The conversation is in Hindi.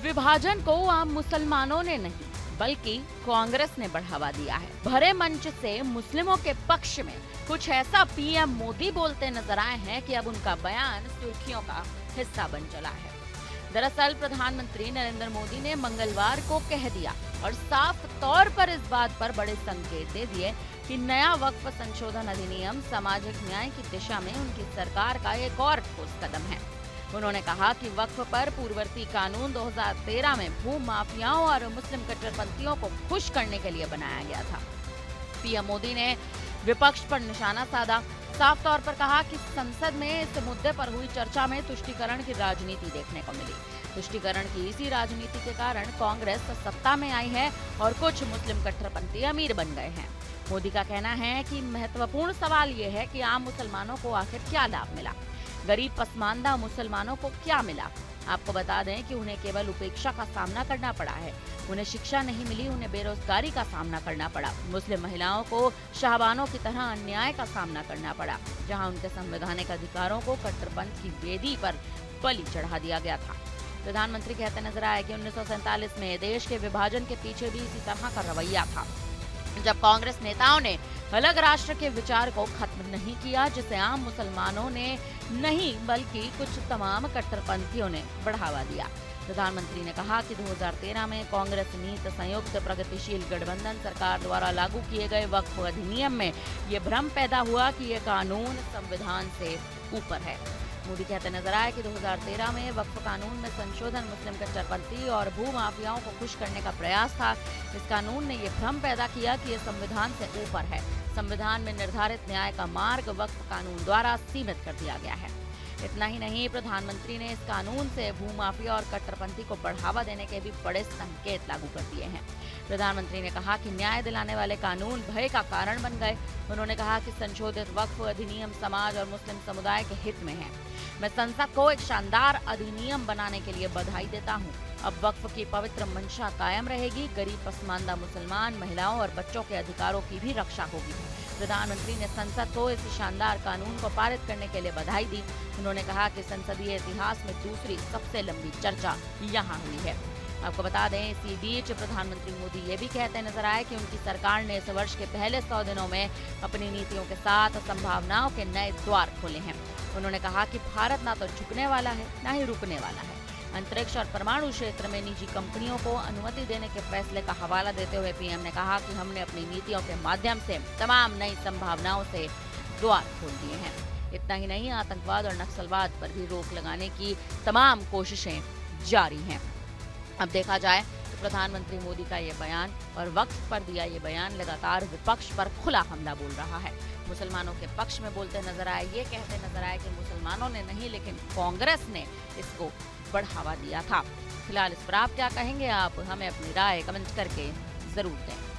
विभाजन को आम मुसलमानों ने नहीं बल्कि कांग्रेस ने बढ़ावा दिया है। भरे मंच से मुस्लिमों के पक्ष में कुछ ऐसा पीएम मोदी बोलते नजर आए हैं कि अब उनका बयान सुर्खियों का हिस्सा बन चला है। दरअसल प्रधानमंत्री नरेंद्र मोदी ने मंगलवार को कह दिया और साफ तौर पर इस बात पर बड़े संकेत दे दिए कि नया वक्फ संशोधन अधिनियम सामाजिक न्याय की दिशा में उनकी सरकार का एक और ठोस कदम है। उन्होंने कहा कि वक्फ पर पूर्ववर्ती कानून 2013 में भू माफियाओं और मुस्लिम कट्टरपंथियों को खुश करने के लिए बनाया गया था। पीएम मोदी ने विपक्ष पर निशाना साधा, साफ तौर पर कहा कि संसद में इस मुद्दे पर हुई चर्चा में तुष्टीकरण की राजनीति देखने को मिली। तुष्टीकरण की इसी राजनीति के कारण कांग्रेस सत्ता में आई है और कुछ मुस्लिम कट्टरपंथी अमीर बन गए हैं। मोदी का कहना है कि महत्वपूर्ण सवाल ये है कि आम मुसलमानों को आखिर क्या लाभ मिला, गरीब पसमानदा मुसलमानों को क्या मिला। आपको बता दें कि उन्हें केवल उपेक्षा का सामना करना पड़ा है, उन्हें शिक्षा नहीं मिली, उन्हें बेरोजगारी का सामना करना पड़ा। मुस्लिम महिलाओं को शाहबानों की तरह अन्याय का सामना करना पड़ा, जहां उनके संवैधानिक अधिकारों को कट्टरपंथ की वेदी पर बलि चढ़ा दिया गया था। प्रधानमंत्री कहते नजर आए कि 1947 में देश के विभाजन के पीछे भी इसी तरह का रवैया था, जब कांग्रेस नेताओं ने अलग राष्ट्र के विचार को खत्म नहीं किया, जिसे आम मुसलमानों ने नहीं बल्कि कुछ तमाम कट्टरपंथियों ने बढ़ावा दिया। प्रधानमंत्री ने कहा कि 2013 में कांग्रेस नीत संयुक्त प्रगतिशील गठबंधन सरकार द्वारा लागू किए गए वक्फ अधिनियम में ये भ्रम पैदा हुआ कि ये कानून संविधान से ऊपर है। मोदी कहते नजर आए कि 2013 में वक्फ कानून में संशोधन मुस्लिम कट्टरपंथी और भू माफियाओं को खुश करने का प्रयास था। इस कानून ने ये भ्रम पैदा किया कि ये संविधान से ऊपर है। संविधान में निर्धारित न्याय का मार्ग वक्फ कानून द्वारा सीमित कर दिया गया है। इतना ही नहीं, प्रधानमंत्री ने इस कानून से भूमाफिया और कट्टरपंथी को बढ़ावा देने के भी बड़े संकेत लागू कर दिए हैं। प्रधानमंत्री ने कहा कि न्याय दिलाने वाले कानून भय का कारण बन गए। उन्होंने कहा कि संशोधित वक्फ अधिनियम समाज और मुस्लिम समुदाय के हित में है। मैं संसद को एक शानदार अधिनियम बनाने के लिए बधाई देता हूँ। अब वक्फ की पवित्र मंशा कायम रहेगी, गरीब पसमानदा मुसलमान, महिलाओं और बच्चों के अधिकारों की भी रक्षा होगी। प्रधानमंत्री ने संसद को इस शानदार कानून को पारित करने के लिए बधाई दी। उन्होंने कहा कि संसदीय इतिहास में दूसरी सबसे लंबी चर्चा यहाँ हुई है। आपको बता दें, इसी बीच प्रधानमंत्री मोदी ये भी कहते नजर आए कि उनकी सरकार ने इस वर्ष के पहले 100 दिनों में अपनी नीतियों के साथ संभावनाओं के नए द्वार खोले हैं। उन्होंने कहा कि भारत ना तो झुकने वाला है, ना ही रुकने वाला है। अंतरिक्ष और परमाणु क्षेत्र में निजी कंपनियों को अनुमति देने के फैसले का हवाला देते हुए पीएम ने कहा कि हमने अपनी नीतियों के माध्यम से तमाम नई संभावनाओं से द्वार खोल दिए हैं। इतना ही नहीं, आतंकवाद और नक्सलवाद पर भी रोक लगाने की तमाम कोशिशें जारी हैं। अब देखा जाए तो प्रधानमंत्री मोदी का ये बयान और वक्फ पर दिया ये बयान लगातार विपक्ष पर खुला हमला बोल रहा है। मुसलमानों के पक्ष में बोलते नजर आए, ये कहते नजर आए कि मुसलमानों ने नहीं लेकिन कांग्रेस ने इसको बढ़ावा दिया था। फिलहाल इस पर आप क्या कहेंगे? आप हमें अपनी राय कमेंट करके जरूर दें।